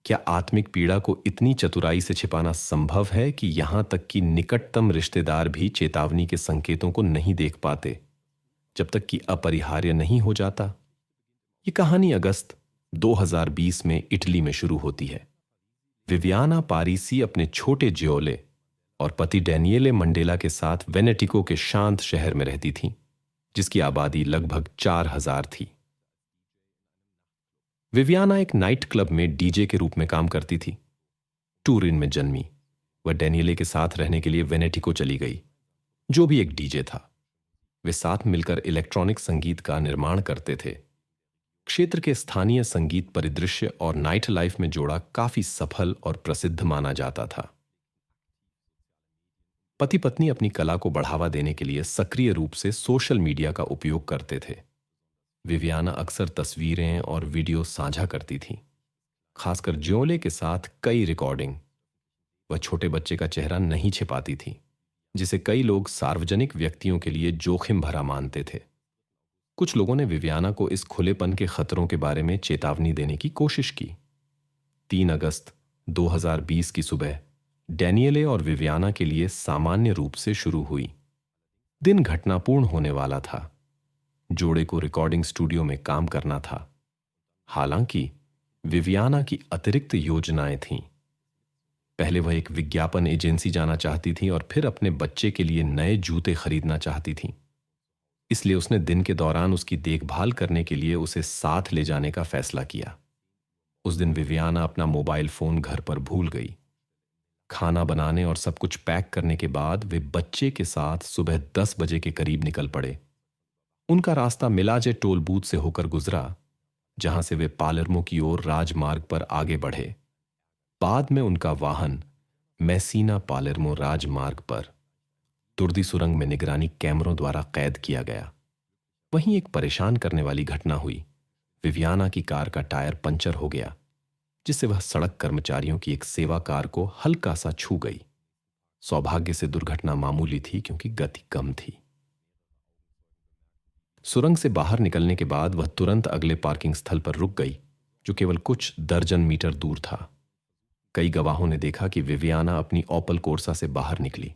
क्या आत्मिक पीड़ा को इतनी चतुराई से छिपाना संभव है कि यहां तक कि निकटतम रिश्तेदार भी चेतावनी के संकेतों को नहीं देख पाते जब तक कि अपरिहार्य नहीं हो जाता? ये कहानी अगस्त 2020 में इटली में शुरू होती है। विवियाना पारीसी अपने छोटे जियोले और पति डैनियले मंडेला के साथ वेनेटिको के शांत शहर में रहती थीं, जिसकी आबादी लगभग 4000 थी। विवियाना एक नाइट क्लब में डीजे के रूप में काम करती थी। टूरिन में जन्मी, वह डैनियले के साथ रहने के लिए वेनेटिको चली गई, जो भी एक डीजे था। वे साथ मिलकर इलेक्ट्रॉनिक संगीत का निर्माण करते थे। क्षेत्र के स्थानीय संगीत परिदृश्य और नाइट लाइफ में जोड़ा काफी सफल और प्रसिद्ध माना जाता था। पति पत्नी अपनी कला को बढ़ावा देने के लिए सक्रिय रूप से सोशल मीडिया का उपयोग करते थे। विवियाना अक्सर तस्वीरें और वीडियो साझा करती थी, खासकर जियोले के साथ कई रिकॉर्डिंग। वह छोटे बच्चे का चेहरा नहीं छिपाती थी, जिसे कई लोग सार्वजनिक व्यक्तियों के लिए जोखिम भरा मानते थे। कुछ लोगों ने विवियाना को इस खुलेपन के खतरों के बारे में चेतावनी देने की कोशिश की। 3 अगस्त 2020 की सुबह डैनियले और विवियाना के लिए सामान्य रूप से शुरू हुई। दिन घटनापूर्ण होने वाला था। जोड़े को रिकॉर्डिंग स्टूडियो में काम करना था। हालांकि विवियाना की अतिरिक्त योजनाएं थीं। पहले वह एक विज्ञापन एजेंसी जाना चाहती थी और फिर अपने बच्चे के लिए नए जूते खरीदना चाहती थी। इसलिए उसने दिन के दौरान उसकी देखभाल करने के लिए उसे साथ ले जाने का फैसला किया। उस दिन विवियाना अपना मोबाइल फोन घर पर भूल गई। खाना बनाने और सब कुछ पैक करने के बाद वे बच्चे के साथ सुबह 10 बजे के करीब निकल पड़े। उनका रास्ता मिलाजे टोल बूथ से होकर गुजरा, जहां से वे पालेर्मो की ओर राजमार्ग पर आगे बढ़े। बाद में उनका वाहन मैसीना पालेर्मो राजमार्ग पर तुर्दी सुरंग में निगरानी कैमरों द्वारा कैद किया गया। वहीं एक परेशान करने वाली घटना हुई। विवियाना की कार का टायर पंचर हो गया, जिससे वह सड़क कर्मचारियों की एक सेवा कार को हल्का सा छू गई। सौभाग्य से दुर्घटना मामूली थी क्योंकि गति कम थी। सुरंग से बाहर निकलने के बाद वह तुरंत अगले पार्किंग स्थल पर रुक गई, जो केवल कुछ दर्जन मीटर दूर था। कई गवाहों ने देखा कि विवियाना अपनी ओपल कोर्सा से बाहर निकली।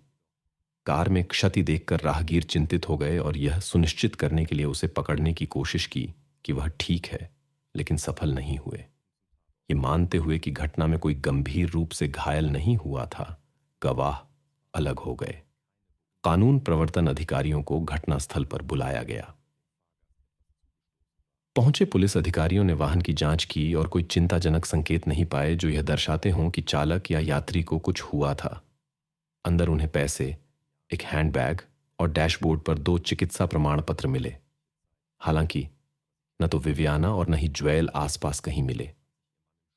कार में क्षति देखकर राहगीर चिंतित हो गए और यह सुनिश्चित करने के लिए उसे पकड़ने की कोशिश की कि वह ठीक है, लेकिन सफल नहीं हुए। ये मानते हुए कि घटना में कोई गंभीर रूप से घायल नहीं हुआ था, गवाह अलग हो गए। कानून प्रवर्तन अधिकारियों को घटनास्थल पर बुलाया गया। पहुंचे पुलिस अधिकारियों ने वाहन की जांच की और कोई चिंताजनक संकेत नहीं पाए जो यह दर्शाते हों कि चालक या यात्री को कुछ हुआ था। अंदर उन्हें पैसे, एक हैंडबैग और डैशबोर्ड पर 2 चिकित्सा प्रमाण पत्र मिले। हालांकि न तो विवियाना और न ही ज्वेल आसपास कहीं मिले।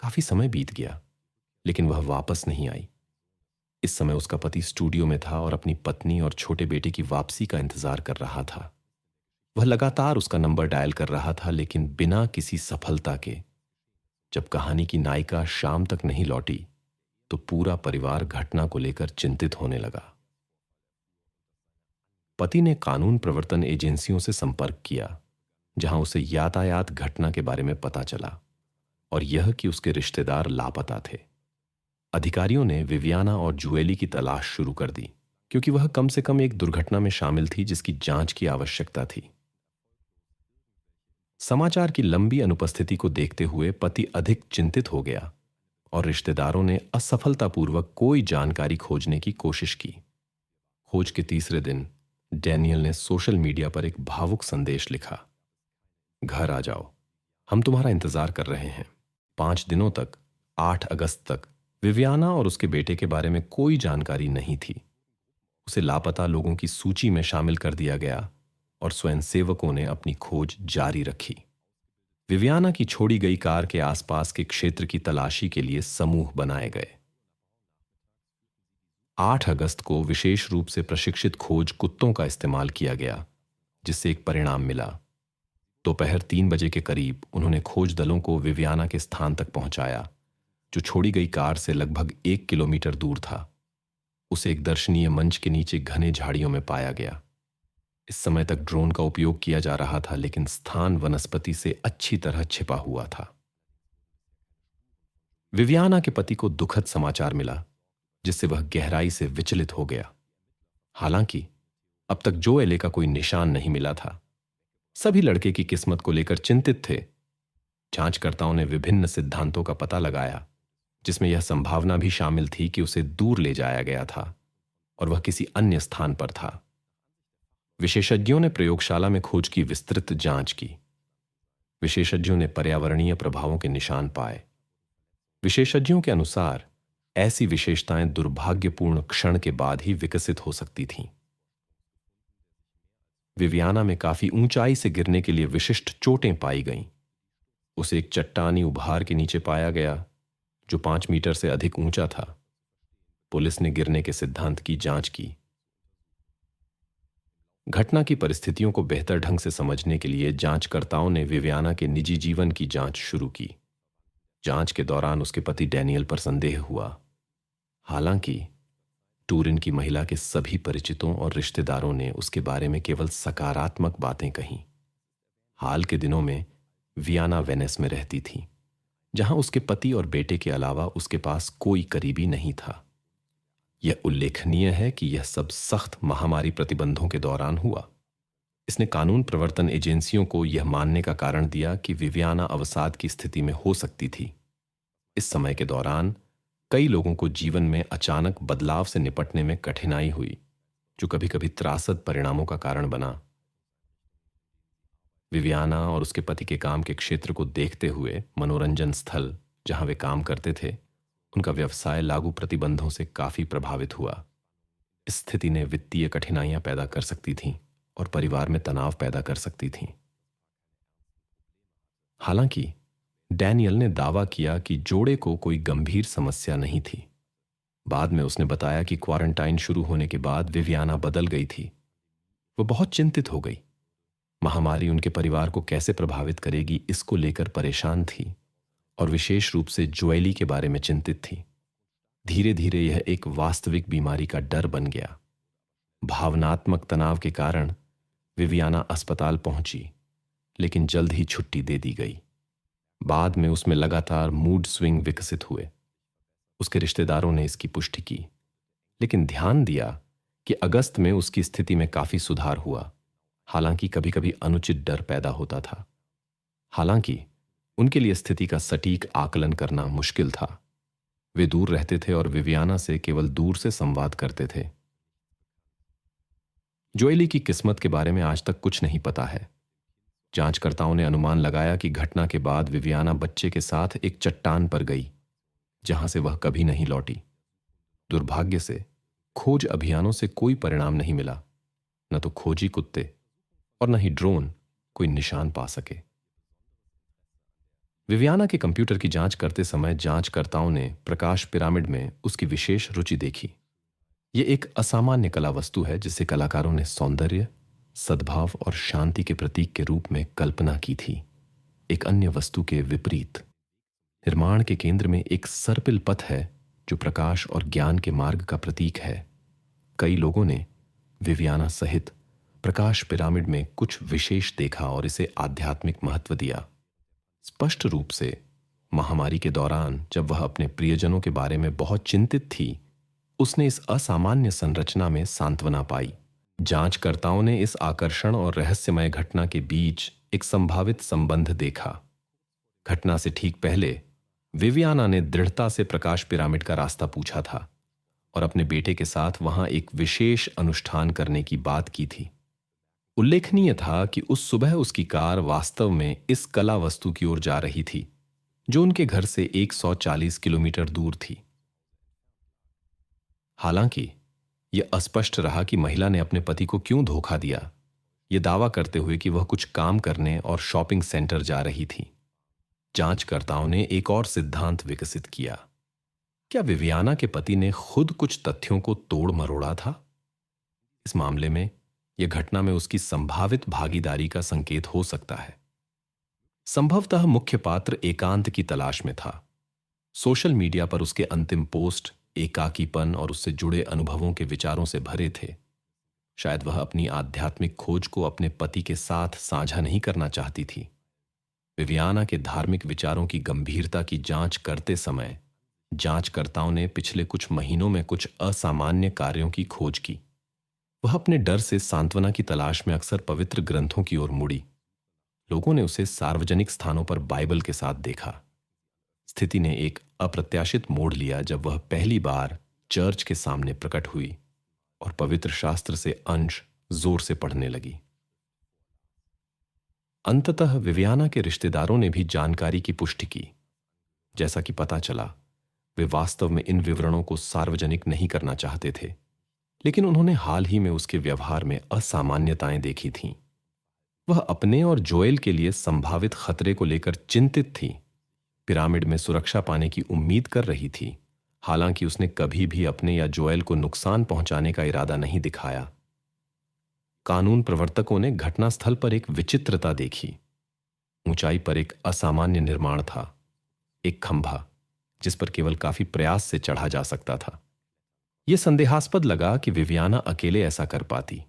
काफी समय बीत गया, लेकिन वह वापस नहीं आई। इस समय उसका पति स्टूडियो में था और अपनी पत्नी और छोटे बेटे की वापसी का इंतजार कर रहा था। वह लगातार उसका नंबर डायल कर रहा था, लेकिन बिना किसी सफलता के। जब कहानी की नायिका शाम तक नहीं लौटी, तो पूरा परिवार घटना को लेकर चिंतित होने लगा। पति ने कानून प्रवर्तन एजेंसियों से संपर्क किया, जहां उसे यातायात घटना के बारे में पता चला और यह कि उसके रिश्तेदार लापता थे। अधिकारियों ने विवियाना और जुएली की तलाश शुरू कर दी, क्योंकि वह कम से कम एक दुर्घटना में शामिल थी जिसकी जांच की आवश्यकता थी। समाचार की लंबी अनुपस्थिति को देखते हुए पति अधिक चिंतित हो गया और रिश्तेदारों ने असफलतापूर्वक कोई जानकारी खोजने की कोशिश की। खोज के तीसरे दिन डैनियल ने सोशल मीडिया पर एक भावुक संदेश लिखा। घर आ जाओ, हम तुम्हारा इंतजार कर रहे हैं। 5 दिनों तक, 8 अगस्त तक, विवियाना और उसके बेटे के बारे में कोई जानकारी नहीं थी। उसे लापता लोगों की सूची में शामिल कर दिया गया और स्वयंसेवकों ने अपनी खोज जारी रखी। विवियाना की छोड़ी गई कार के आसपास के क्षेत्र की तलाशी के लिए समूह बनाए गए। 8 अगस्त को विशेष रूप से प्रशिक्षित खोज कुत्तों का इस्तेमाल किया गया, जिससे एक परिणाम मिला। दोपहर 3 बजे के करीब उन्होंने खोज दलों को विवियाना के स्थान तक पहुंचाया, जो छोड़ी गई कार से लगभग 1 किलोमीटर दूर था। उसे एक दर्शनीय मंच के नीचे घने झाड़ियों में पाया गया। इस समय तक ड्रोन का उपयोग किया जा रहा था, लेकिन स्थान वनस्पति से अच्छी तरह छिपा हुआ था। विवियाना के पति को दुखद समाचार मिला, जिससे वह गहराई से विचलित हो गया। हालांकि अब तक जोएले का कोई निशान नहीं मिला था। सभी लड़के की किस्मत को लेकर चिंतित थे। जांचकर्ताओं ने विभिन्न सिद्धांतों का पता लगाया, जिसमें यह संभावना भी शामिल थी कि उसे दूर ले जाया गया था और वह किसी अन्य स्थान पर था। विशेषज्ञों ने प्रयोगशाला में खोज की विस्तृत जांच की। विशेषज्ञों ने पर्यावरणीय प्रभावों के निशान पाए। विशेषज्ञों के अनुसार ऐसी विशेषताएं दुर्भाग्यपूर्ण क्षण के बाद ही विकसित हो सकती थीं। विवियाना में काफी ऊंचाई से गिरने के लिए विशिष्ट चोटें पाई गईं। उसे एक चट्टानी उभार के नीचे पाया गया, जो 5 मीटर से अधिक ऊंचा था। पुलिस ने गिरने के सिद्धांत की जांच की। घटना की परिस्थितियों को बेहतर ढंग से समझने के लिए जांचकर्ताओं ने विवियाना के निजी जीवन की जांच शुरू की। जांच के दौरान उसके पति डैनियल पर संदेह हुआ। हालांकि टूरिन की महिला के सभी परिचितों और रिश्तेदारों ने उसके बारे में केवल सकारात्मक बातें कहीं। हाल के दिनों में वियाना वेनिस में रहती थी, जहां उसके पति और बेटे के अलावा उसके पास कोई करीबी नहीं था। यह उल्लेखनीय है कि यह सब सख्त महामारी प्रतिबंधों के दौरान हुआ। इसने कानून प्रवर्तन एजेंसियों को यह मानने का कारण दिया कि विवियाना अवसाद की स्थिति में हो सकती थी। इस समय के दौरान कई लोगों को जीवन में अचानक बदलाव से निपटने में कठिनाई हुई, जो कभी कभी त्रासद परिणामों का कारण बना। विवियाना और उसके पति के काम के क्षेत्र को देखते हुए मनोरंजन स्थल जहां वे काम करते थे, उनका व्यवसाय लागू प्रतिबंधों से काफी प्रभावित हुआ। इस स्थिति ने वित्तीय कठिनाइयां पैदा कर सकती थीं और परिवार में तनाव पैदा कर सकती थीं। हालांकि डैनियल ने दावा किया कि जोड़े को कोई गंभीर समस्या नहीं थी। बाद में उसने बताया कि क्वारंटाइन शुरू होने के बाद विवियाना बदल गई थी। वो बहुत चिंतित हो गई। महामारी उनके परिवार को कैसे प्रभावित करेगी, इसको लेकर परेशान थी और विशेष रूप से जोएली के बारे में चिंतित थी। धीरे धीरे यह एक वास्तविक बीमारी का डर बन गया। भावनात्मक तनाव के कारण विवियाना अस्पताल पहुंची, लेकिन जल्द ही छुट्टी दे दी गई। बाद में उसमें लगातार मूड स्विंग विकसित हुए। उसके रिश्तेदारों ने इसकी पुष्टि की, लेकिन ध्यान दिया कि अगस्त में उसकी स्थिति में काफी सुधार हुआ। हालांकि कभी कभी अनुचित डर पैदा होता था। हालांकि उनके लिए स्थिति का सटीक आकलन करना मुश्किल था। वे दूर रहते थे और विवियाना से केवल दूर से संवाद करते थे। जोएली की किस्मत के बारे में आज तक कुछ नहीं पता है। जांचकर्ताओं ने अनुमान लगाया कि घटना के बाद विवियाना बच्चे के साथ एक चट्टान पर गई, जहां से वह कभी नहीं लौटी। दुर्भाग्य से खोज अभियानों से कोई परिणाम नहीं मिला। न तो खोजी कुत्ते और न ही ड्रोन कोई निशान पा सके। विवियाना के कंप्यूटर की जांच करते समय जांचकर्ताओं ने प्रकाश पिरामिड में उसकी विशेष रुचि देखी। यह एक असामान्य कला वस्तु है, जिसे कलाकारों ने सौंदर्य, सद्भाव और शांति के प्रतीक के रूप में कल्पना की थी। एक अन्य वस्तु के विपरीत निर्माण के केंद्र में एक सर्पिल पथ है, जो प्रकाश और ज्ञान के मार्ग का प्रतीक है। कई लोगों ने विवियाना सहित प्रकाश पिरामिड में कुछ विशेष देखा और इसे आध्यात्मिक महत्व दिया। स्पष्ट रूप से महामारी के दौरान जब वह अपने प्रियजनों के बारे में बहुत चिंतित थी, उसने इस असामान्य संरचना में सांत्वना पाई। जांचकर्ताओं ने इस आकर्षण और रहस्यमय घटना के बीच एक संभावित संबंध देखा। घटना से ठीक पहले विवियाना ने दृढ़ता से प्रकाश पिरामिड का रास्ता पूछा था और अपने बेटे के साथ वहां एक विशेष अनुष्ठान करने की बात की थी। उल्लेखनीय था कि उस सुबह उसकी कार वास्तव में इस कला वस्तु की ओर जा रही थी, जो उनके घर से 140 किलोमीटर दूर थी। हालांकि यह अस्पष्ट रहा कि महिला ने अपने पति को क्यों धोखा दिया, यह दावा करते हुए कि वह कुछ काम करने और शॉपिंग सेंटर जा रही थी। जांचकर्ताओं ने एक और सिद्धांत विकसित किया। क्या विवियाना के पति ने खुद कुछ तथ्यों को तोड़ मरोड़ा था? इस मामले में यह घटना में उसकी संभावित भागीदारी का संकेत हो सकता है। संभवतः मुख्य पात्र एकांत की तलाश में था। सोशल मीडिया पर उसके अंतिम पोस्ट एकाकीपन और उससे जुड़े अनुभवों के विचारों से भरे थे। शायद वह अपनी आध्यात्मिक खोज को अपने पति के साथ साझा नहीं करना चाहती थी। विवियाना के धार्मिक विचारों की गंभीरता की जांच करते समय जांचकर्ताओं ने पिछले कुछ महीनों में कुछ असामान्य कार्यों की खोज की। वह अपने डर से सांत्वना की तलाश में अक्सर पवित्र ग्रंथों की ओर मुड़ी। लोगों ने उसे सार्वजनिक स्थानों पर बाइबल के साथ देखा। स्थिति ने एक अप्रत्याशित मोड़ लिया जब वह पहली बार चर्च के सामने प्रकट हुई और पवित्र शास्त्र से अंश जोर से पढ़ने लगी। अंततः विवियाना के रिश्तेदारों ने भी जानकारी की पुष्टि की। जैसा कि पता चला, वे वास्तव में इन विवरणों को सार्वजनिक नहीं करना चाहते थे, लेकिन उन्होंने हाल ही में उसके व्यवहार में असामान्यताएं देखी थीं। वह अपने और जोएल के लिए संभावित खतरे को लेकर चिंतित थी। पिरामिड में सुरक्षा पाने की उम्मीद कर रही थी, हालांकि उसने कभी भी अपने या जोएल को नुकसान पहुंचाने का इरादा नहीं दिखाया। कानून प्रवर्तकों ने घटनास्थल पर एक विचित्रता देखी। ऊंचाई पर एक असामान्य निर्माण था, एक खंभा जिस पर केवल काफी प्रयास से चढ़ा जा सकता था। यह संदेहास्पद लगा कि विवियाना अकेले ऐसा कर पाती।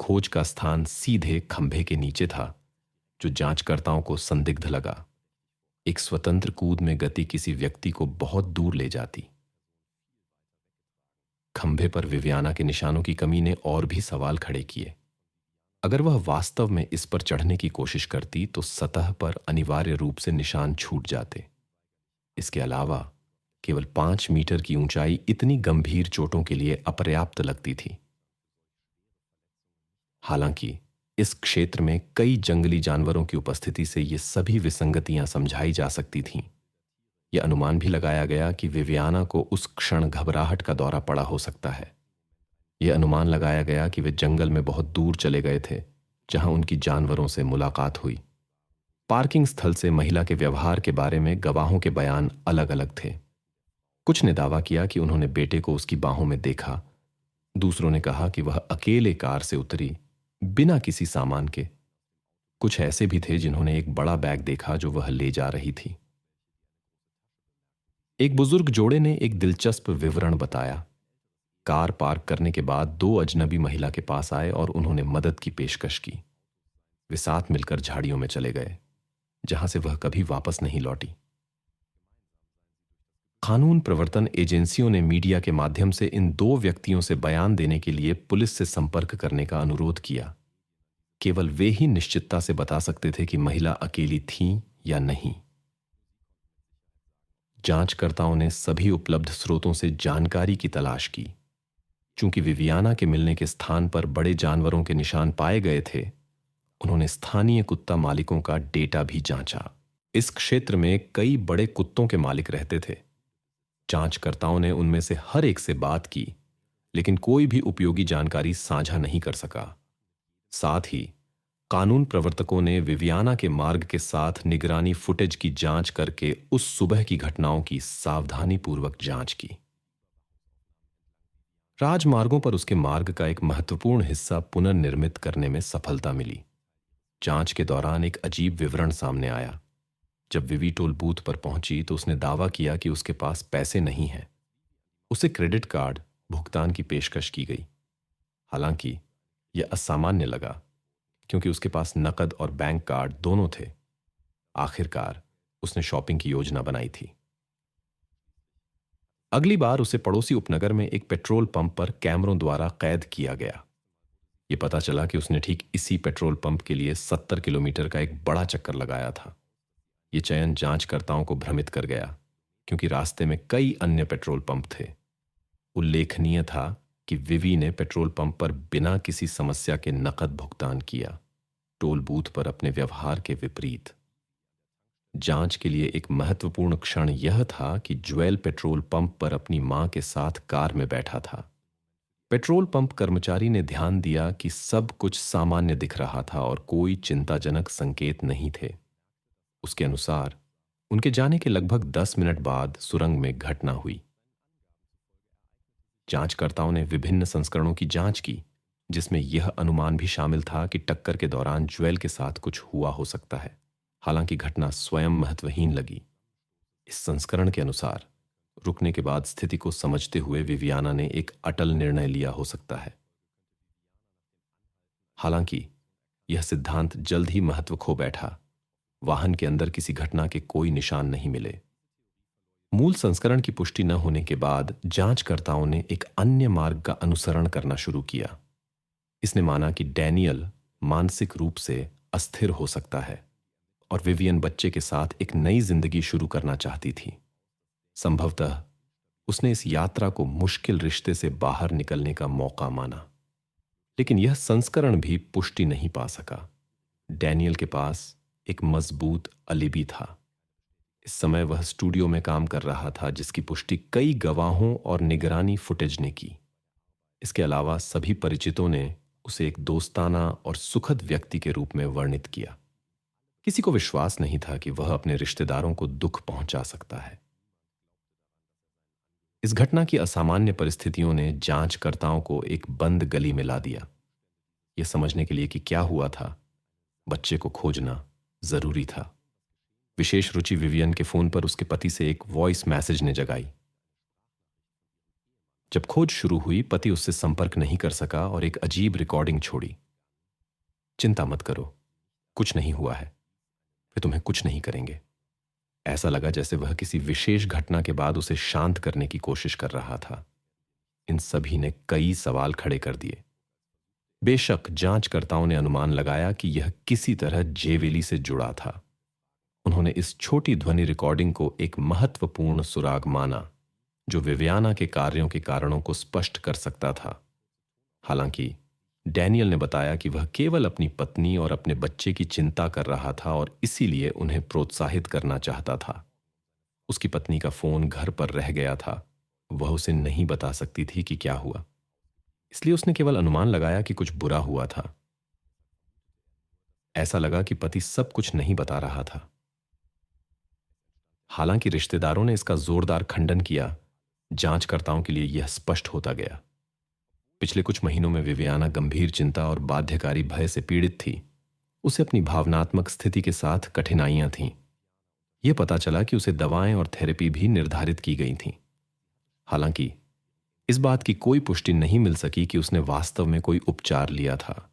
खोज का स्थान सीधे खंभे के नीचे था, जो जांचकर्ताओं को संदिग्ध लगा। एक स्वतंत्र कूद में गति किसी व्यक्ति को बहुत दूर ले जाती। खंभे पर विवियाना के निशानों की कमी ने और भी सवाल खड़े किए। अगर वह वास्तव में इस पर चढ़ने की कोशिश करती तो सतह पर अनिवार्य रूप से निशान छूट जाते। इसके अलावा केवल 5 मीटर की ऊंचाई इतनी गंभीर चोटों के लिए अपर्याप्त लगती थी। हालांकि इस क्षेत्र में कई जंगली जानवरों की उपस्थिति से ये सभी विसंगतियां समझाई जा सकती थीं। यह अनुमान भी लगाया गया कि विवियाना को उस क्षण घबराहट का दौरा पड़ा हो सकता है। यह अनुमान लगाया गया कि वे जंगल में बहुत दूर चले गए थे, जहां उनकी जानवरों से मुलाकात हुई। पार्किंग स्थल से महिला के व्यवहार के बारे में गवाहों के बयान अलग अलग थे। कुछ ने दावा किया कि उन्होंने बेटे को उसकी बाहों में देखा। दूसरों ने कहा कि वह अकेले कार से उतरी, बिना किसी सामान के। कुछ ऐसे भी थे जिन्होंने एक बड़ा बैग देखा जो वह ले जा रही थी। एक बुजुर्ग जोड़े ने एक दिलचस्प विवरण बताया। कार पार्क करने के बाद 2 अजनबी महिला के पास आए और उन्होंने मदद की पेशकश की। वे साथ मिलकर झाड़ियों में चले गए, जहां से वह कभी वापस नहीं लौटी। कानून प्रवर्तन एजेंसियों ने मीडिया के माध्यम से इन 2 व्यक्तियों से बयान देने के लिए पुलिस से संपर्क करने का अनुरोध किया। केवल वे ही निश्चितता से बता सकते थे कि महिला अकेली थी या नहीं। जांचकर्ताओं ने सभी उपलब्ध स्रोतों से जानकारी की तलाश की। चूंकि विवियाना के मिलने के स्थान पर बड़े जानवरों के निशान पाए गए थे, उन्होंने स्थानीय कुत्ता मालिकों का डेटा भी जांचा। इस क्षेत्र में कई बड़े कुत्तों के मालिक रहते थे। जांचकर्ताओं ने उनमें से हर एक से बात की, लेकिन कोई भी उपयोगी जानकारी साझा नहीं कर सका। साथ ही कानून प्रवर्तकों ने विवियाना के मार्ग के साथ निगरानी फुटेज की जांच करके उस सुबह की घटनाओं की सावधानीपूर्वक जांच की। राजमार्गों पर उसके मार्ग का एक महत्वपूर्ण हिस्सा पुनर्निर्मित करने में सफलता मिली। जांच के दौरान एक अजीब विवरण सामने आया। जब विवी टोल बूथ पर पहुंची तो उसने दावा किया कि उसके पास पैसे नहीं हैं। उसे क्रेडिट कार्ड भुगतान की पेशकश की गई। हालांकि यह असामान्य लगा, क्योंकि उसके पास नकद और बैंक कार्ड दोनों थे। आखिरकार उसने शॉपिंग की योजना बनाई थी। अगली बार उसे पड़ोसी उपनगर में एक पेट्रोल पंप पर कैमरों द्वारा कैद किया गया। यह पता चला कि उसने ठीक इसी पेट्रोल पंप के लिए 70 किलोमीटर का एक बड़ा चक्कर लगाया था। यह चयन जांचकर्ताओं को भ्रमित कर गया, क्योंकि रास्ते में कई अन्य पेट्रोल पंप थे। उल्लेखनीय था कि विवी ने पेट्रोल पंप पर बिना किसी समस्या के नकद भुगतान किया, टोल बूथ पर अपने व्यवहार के विपरीत। जांच के लिए एक महत्वपूर्ण क्षण यह था कि जोएल पेट्रोल पंप पर अपनी मां के साथ कार में बैठा था। पेट्रोल पंप कर्मचारी ने ध्यान दिया कि सब कुछ सामान्य दिख रहा था और कोई चिंताजनक संकेत नहीं थे। उसके अनुसार उनके जाने के लगभग 10 मिनट बाद सुरंग में घटना हुई। जांचकर्ताओं ने विभिन्न संस्करणों की जांच की, जिसमें यह अनुमान भी शामिल था कि टक्कर के दौरान जोएल के साथ कुछ हुआ हो सकता है। हालांकि घटना स्वयं महत्वहीन लगी। इस संस्करण के अनुसार रुकने के बाद स्थिति को समझते हुए विवियाना ने एक अटल निर्णय लिया हो सकता है। हालांकि यह सिद्धांत जल्द ही महत्व खो बैठा। वाहन के अंदर किसी घटना के कोई निशान नहीं मिले। मूल संस्करण की पुष्टि न होने के बाद जांचकर्ताओं ने एक अन्य मार्ग का अनुसरण करना शुरू किया। इसने माना कि डैनियल मानसिक रूप से अस्थिर हो सकता है और विवियन बच्चे के साथ एक नई जिंदगी शुरू करना चाहती थी। संभवतः उसने इस यात्रा को मुश्किल रिश्ते से बाहर निकलने का मौका माना। लेकिन यह संस्करण भी पुष्टि नहीं पा सका। डैनियल के पास एक मजबूत अलिबी था। इस समय वह स्टूडियो में काम कर रहा था, जिसकी पुष्टि कई गवाहों और निगरानी फुटेज ने की। इसके अलावा सभी परिचितों ने उसे एक दोस्ताना और सुखद व्यक्ति के रूप में वर्णित किया। किसी को विश्वास नहीं था कि वह अपने रिश्तेदारों को दुख पहुंचा सकता है। इस घटना की असामान्य परिस्थितियों ने जांचकर्ताओं को एक बंद गली में ला दिया। यह समझने के लिए कि क्या हुआ था, बच्चे को खोजना जरूरी था। विशेष रुचि विवियन के फोन पर उसके पति से एक वॉइस मैसेज ने जगाई। जब खोज शुरू हुई, पति उससे संपर्क नहीं कर सका और एक अजीब रिकॉर्डिंग छोड़ी। चिंता मत करो, कुछ नहीं हुआ है, वे तुम्हें कुछ नहीं करेंगे। ऐसा लगा जैसे वह किसी विशेष घटना के बाद उसे शांत करने की कोशिश कर रहा था। इन सभी ने कई सवाल खड़े कर दिए। बेशक जांचकर्ताओं ने अनुमान लगाया कि यह किसी तरह जेवेली से जुड़ा था। उन्होंने इस छोटी ध्वनि रिकॉर्डिंग को एक महत्वपूर्ण सुराग माना, जो विवियाना के कार्यों के कारणों को स्पष्ट कर सकता था। हालांकि डैनियल ने बताया कि वह केवल अपनी पत्नी और अपने बच्चे की चिंता कर रहा था और इसीलिए उन्हें प्रोत्साहित करना चाहता था। उसकी पत्नी का फोन घर पर रह गया था। वह उसे नहीं बता सकती थी कि क्या हुआ, इसलिए उसने केवल अनुमान लगाया कि कुछ बुरा हुआ था। ऐसा लगा कि पति सब कुछ नहीं बता रहा था। हालांकि रिश्तेदारों ने इसका जोरदार खंडन किया, जांचकर्ताओं के लिए यह स्पष्ट होता गया। पिछले कुछ महीनों में विवियाना गंभीर चिंता और बाध्यकारी भय से पीड़ित थी। उसे अपनी भावनात्मक स्थिति के साथ कठिनाइयां थीं। यह पता चला कि उसे दवाएं और थेरेपी भी निर्धारित की गई थीं। हालांकि इस बात की कोई पुष्टि नहीं मिल सकी कि उसने वास्तव में कोई उपचार लिया था।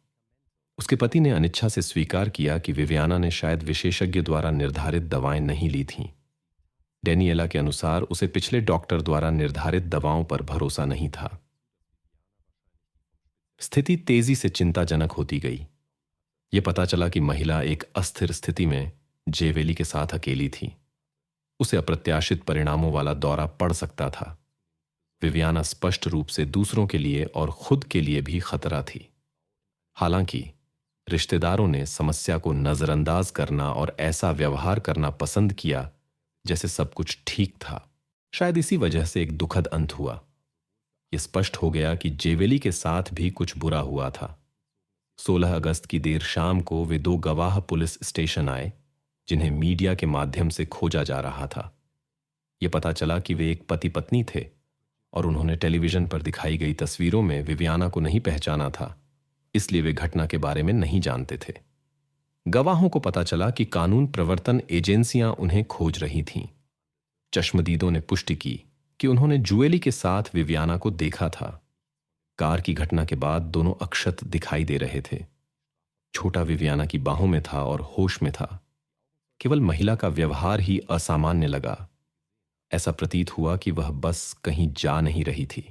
उसके पति ने अनिच्छा से स्वीकार किया कि विवियाना ने शायद विशेषज्ञ द्वारा निर्धारित दवाएं नहीं ली थीं। डेनियला के अनुसार उसे पिछले डॉक्टर द्वारा निर्धारित दवाओं पर भरोसा नहीं था। स्थिति तेजी से चिंताजनक होती गई। यह पता चला कि महिला एक अस्थिर स्थिति में जेवेली के साथ अकेली थी। उसे अप्रत्याशित परिणामों वाला दौरा पड़ सकता था। विवियाना स्पष्ट रूप से दूसरों के लिए और खुद के लिए भी खतरा थी। हालांकि रिश्तेदारों ने समस्या को नजरअंदाज करना और ऐसा व्यवहार करना पसंद किया जैसे सब कुछ ठीक था। शायद इसी वजह से एक दुखद अंत हुआ। यह स्पष्ट हो गया कि जेवेली के साथ भी कुछ बुरा हुआ था। 16 अगस्त की देर शाम को वे 2 गवाह पुलिस स्टेशन आए, जिन्हें मीडिया के माध्यम से खोजा जा रहा था। यह पता चला कि वे एक पति पत्नी थे और उन्होंने टेलीविजन पर दिखाई गई तस्वीरों में विवियाना को नहीं पहचाना था, इसलिए वे घटना के बारे में नहीं जानते थे। गवाहों को पता चला कि कानून प्रवर्तन एजेंसियां उन्हें खोज रही थीं। चश्मदीदों ने पुष्टि की कि उन्होंने जुएली के साथ विवियाना को देखा था। कार की घटना के बाद दोनों अक्षत दिखाई दे रहे थे। छोटा विवियाना की बाहों में था और होश में था। केवल महिला का व्यवहार ही असामान्य लगा। ऐसा प्रतीत हुआ कि वह बस कहीं जा नहीं रही थी।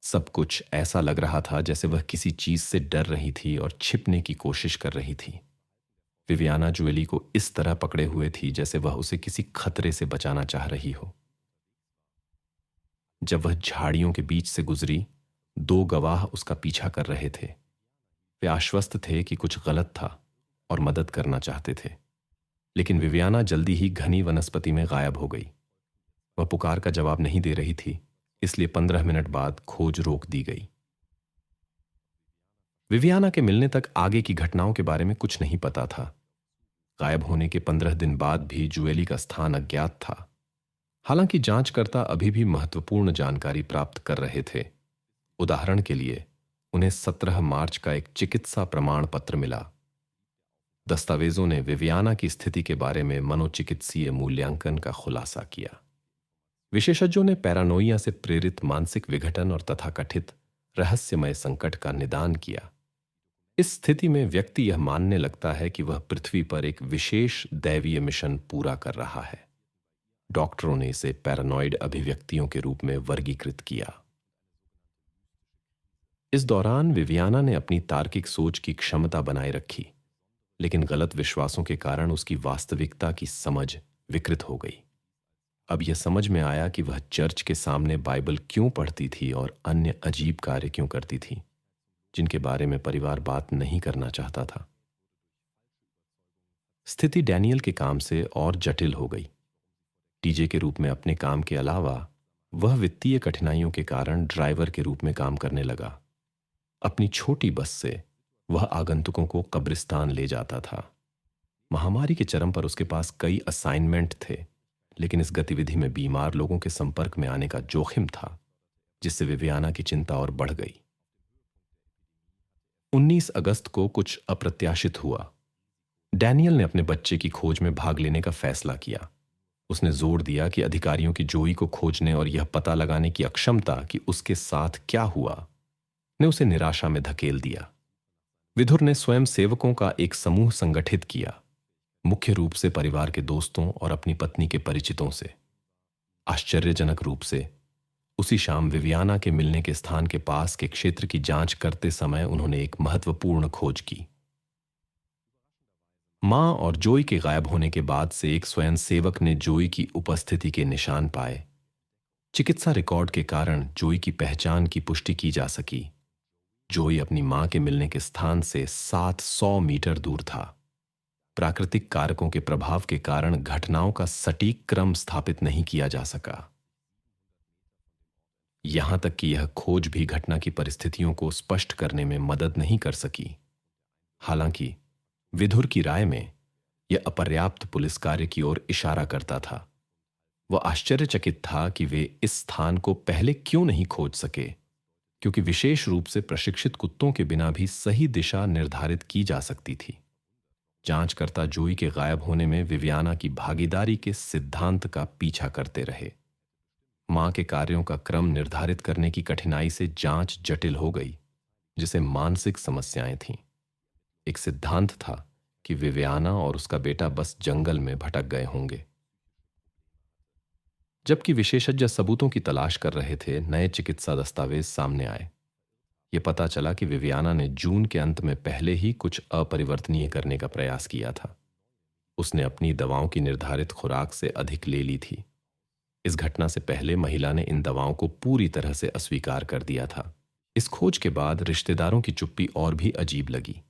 सब कुछ ऐसा लग रहा था जैसे वह किसी चीज से डर रही थी और छिपने की कोशिश कर रही थी। विवियाना जुएली को इस तरह पकड़े हुए थी जैसे वह उसे किसी खतरे से बचाना चाह रही हो। जब वह झाड़ियों के बीच से गुजरी, 2 गवाह उसका पीछा कर रहे थे। वे आश्वस्त थे कि कुछ गलत था और मदद करना चाहते थे, लेकिन विवियाना जल्दी ही घनी वनस्पति में गायब हो गई। वह पुकार का जवाब नहीं दे रही थी, इसलिए 15 मिनट बाद खोज रोक दी गई। विवियाना के मिलने तक आगे की घटनाओं के बारे में कुछ नहीं पता था। गायब होने के 15 दिन बाद भी जुएली का स्थान अज्ञात था। हालांकि जांचकर्ता अभी भी महत्वपूर्ण जानकारी प्राप्त कर रहे थे। उदाहरण के लिए उन्हें 17 मार्च का एक चिकित्सा प्रमाण पत्र मिला। दस्तावेजों ने विवियाना की स्थिति के बारे में मनोचिकित्सीय मूल्यांकन का खुलासा किया। विशेषज्ञों ने पैरानोइया से प्रेरित मानसिक विघटन और तथाकथित रहस्यमय संकट का निदान किया। इस स्थिति में व्यक्ति यह मानने लगता है कि वह पृथ्वी पर एक विशेष दैवीय मिशन पूरा कर रहा है। डॉक्टरों ने इसे पैरानॉइड अभिव्यक्तियों के रूप में वर्गीकृत किया। इस दौरान विवियाना ने अपनी तार्किक सोच की क्षमता बनाए रखी, लेकिन गलत विश्वासों के कारण उसकी वास्तविकता की समझ विकृत हो गई। अब यह समझ में आया कि वह चर्च के सामने बाइबल क्यों पढ़ती थी और अन्य अजीब कार्य क्यों करती थी, जिनके बारे में परिवार बात नहीं करना चाहता था। स्थिति डैनियल के काम से और जटिल हो गई। टीजे के रूप में अपने काम के अलावा वह वित्तीय कठिनाइयों के कारण ड्राइवर के रूप में काम करने लगा। अपनी छोटी बस से वह आगंतुकों को कब्रिस्तान ले जाता था। महामारी के चरम पर उसके पास कई असाइनमेंट थे, लेकिन इस गतिविधि में बीमार लोगों के संपर्क में आने का जोखिम था, जिससे विवियाना की चिंता और बढ़ गई। 19 अगस्त को कुछ अप्रत्याशित हुआ। डैनियल ने अपने बच्चे की खोज में भाग लेने का फैसला किया। उसने जोर दिया कि अधिकारियों की जोई को खोजने और यह पता लगाने की अक्षमता कि उसके साथ क्या हुआ ने उसे निराशा में धकेल दिया। विधुर ने स्वयं सेवकों का एक समूह संगठित किया, मुख्य रूप से परिवार के दोस्तों और अपनी पत्नी के परिचितों से। आश्चर्यजनक रूप से उसी शाम विवियाना के मिलने के स्थान के पास के क्षेत्र की जांच करते समय उन्होंने एक महत्वपूर्ण खोज की। मां और जोई के गायब होने के बाद से एक स्वयं सेवक ने जोई की उपस्थिति के निशान पाए। चिकित्सा रिकॉर्ड के कारण जोई की पहचान की पुष्टि की जा सकी। जोई अपनी मां के मिलने के स्थान से 700 मीटर दूर था। प्राकृतिक कारकों के प्रभाव के कारण घटनाओं का सटीक क्रम स्थापित नहीं किया जा सका। यहां तक कि यह खोज भी घटना की परिस्थितियों को स्पष्ट करने में मदद नहीं कर सकी। हालांकि विधुर की राय में यह अपर्याप्त पुलिस कार्य की ओर इशारा करता था। वह आश्चर्यचकित था कि वे इस स्थान को पहले क्यों नहीं खोज सके, क्योंकि विशेष रूप से प्रशिक्षित कुत्तों के बिना भी सही दिशा निर्धारित की जा सकती थी। जांचकर्ता जोई के गायब होने में विवियाना की भागीदारी के सिद्धांत का पीछा करते रहे। मां के कार्यों का क्रम निर्धारित करने की कठिनाई से जांच जटिल हो गई, जिसे मानसिक समस्याएं थीं। एक सिद्धांत था कि विवियाना और उसका बेटा बस जंगल में भटक गए होंगे। जबकि विशेषज्ञ सबूतों की तलाश कर रहे थे, नए चिकित्सा दस्तावेज सामने आए। यह पता चला कि विवियाना ने जून के अंत में पहले ही कुछ अपरिवर्तनीय करने का प्रयास किया था। उसने अपनी दवाओं की निर्धारित खुराक से अधिक ले ली थी। इस घटना से पहले महिला ने इन दवाओं को पूरी तरह से अस्वीकार कर दिया था। इस खोज के बाद रिश्तेदारों की चुप्पी और भी अजीब लगी।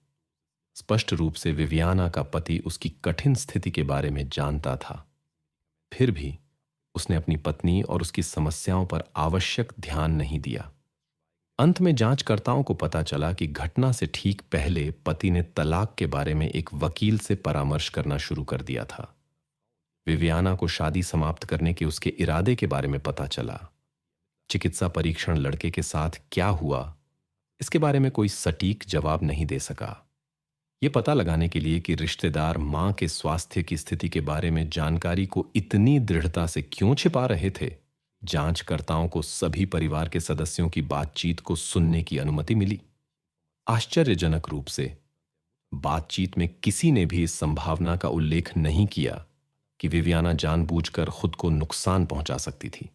स्पष्ट रूप से विवियाना का पति उसकी कठिन स्थिति के बारे में जानता था। फिर भी उसने अपनी पत्नी और उसकी समस्याओं पर आवश्यक ध्यान नहीं दिया। अंत में जांचकर्ताओं को पता चला कि घटना से ठीक पहले पति ने तलाक के बारे में एक वकील से परामर्श करना शुरू कर दिया था। विवियाना को शादी समाप्त करने के उसके इरादे के बारे में पता चला। चिकित्सा परीक्षण लड़के के साथ क्या हुआ, इसके बारे में कोई सटीक जवाब नहीं दे सका। यह पता लगाने के लिए कि रिश्तेदार मां के स्वास्थ्य की स्थिति के बारे में जानकारी को इतनी दृढ़ता से क्यों छिपा रहे थे, जांचकर्ताओं को सभी परिवार के सदस्यों की बातचीत को सुनने की अनुमति मिली। आश्चर्यजनक रूप से बातचीत में किसी ने भी इस संभावना का उल्लेख नहीं किया कि विवियाना जानबूझकर खुद को नुकसान पहुंचा सकती थी।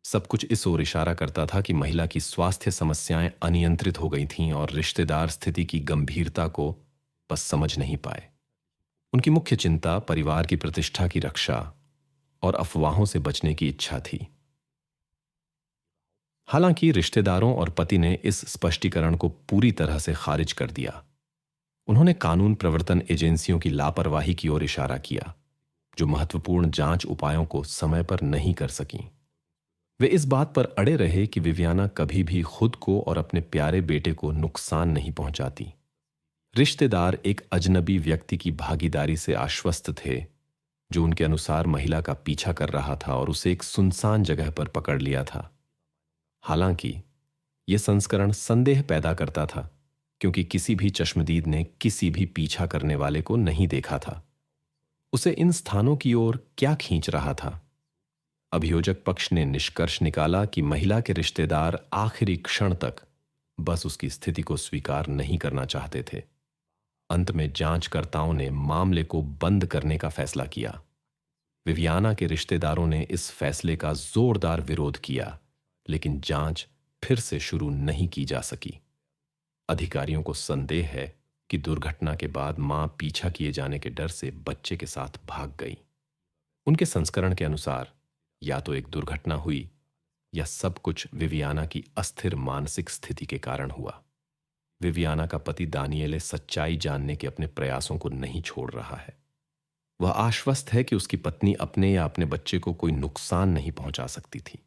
सब कुछ इस ओर इशारा करता था कि महिला की स्वास्थ्य समस्याएं अनियंत्रित हो गई थीं और रिश्तेदार स्थिति की गंभीरता को बस समझ नहीं पाए। उनकी मुख्य चिंता परिवार की प्रतिष्ठा की रक्षा और अफवाहों से बचने की इच्छा थी। हालांकि रिश्तेदारों और पति ने इस स्पष्टीकरण को पूरी तरह से खारिज कर दिया। उन्होंने कानून प्रवर्तन एजेंसियों की लापरवाही की ओर इशारा किया, जो महत्वपूर्ण जांच उपायों को समय पर नहीं कर सकीं। वे इस बात पर अड़े रहे कि विवियाना कभी भी खुद को और अपने प्यारे बेटे को नुकसान नहीं पहुंचाती। रिश्तेदार एक अजनबी व्यक्ति की भागीदारी से आश्वस्त थे, जो उनके अनुसार महिला का पीछा कर रहा था और उसे एक सुनसान जगह पर पकड़ लिया था। हालांकि यह संस्करण संदेह पैदा करता था, क्योंकि किसी भी चश्मदीद ने किसी भी पीछा करने वाले को नहीं देखा था। उसे इन स्थानों की ओर क्या खींच रहा था? अभियोजक पक्ष ने निष्कर्ष निकाला कि महिला के रिश्तेदार आखिरी क्षण तक बस उसकी स्थिति को स्वीकार नहीं करना चाहते थे। अंत में जांचकर्ताओं ने मामले को बंद करने का फैसला किया। विवियाना के रिश्तेदारों ने इस फैसले का जोरदार विरोध किया, लेकिन जांच फिर से शुरू नहीं की जा सकी। अधिकारियों को संदेह है कि दुर्घटना के बाद मां पीछा किए जाने के डर से बच्चे के साथ भाग गई। उनके संस्करण के अनुसार या तो एक दुर्घटना हुई या सब कुछ विवियाना की अस्थिर मानसिक स्थिति के कारण हुआ। विवियाना का पति दानिएले सच्चाई जानने के अपने प्रयासों को नहीं छोड़ रहा है। वह आश्वस्त है कि उसकी पत्नी अपने या अपने बच्चे को कोई नुकसान नहीं पहुंचा सकती थी।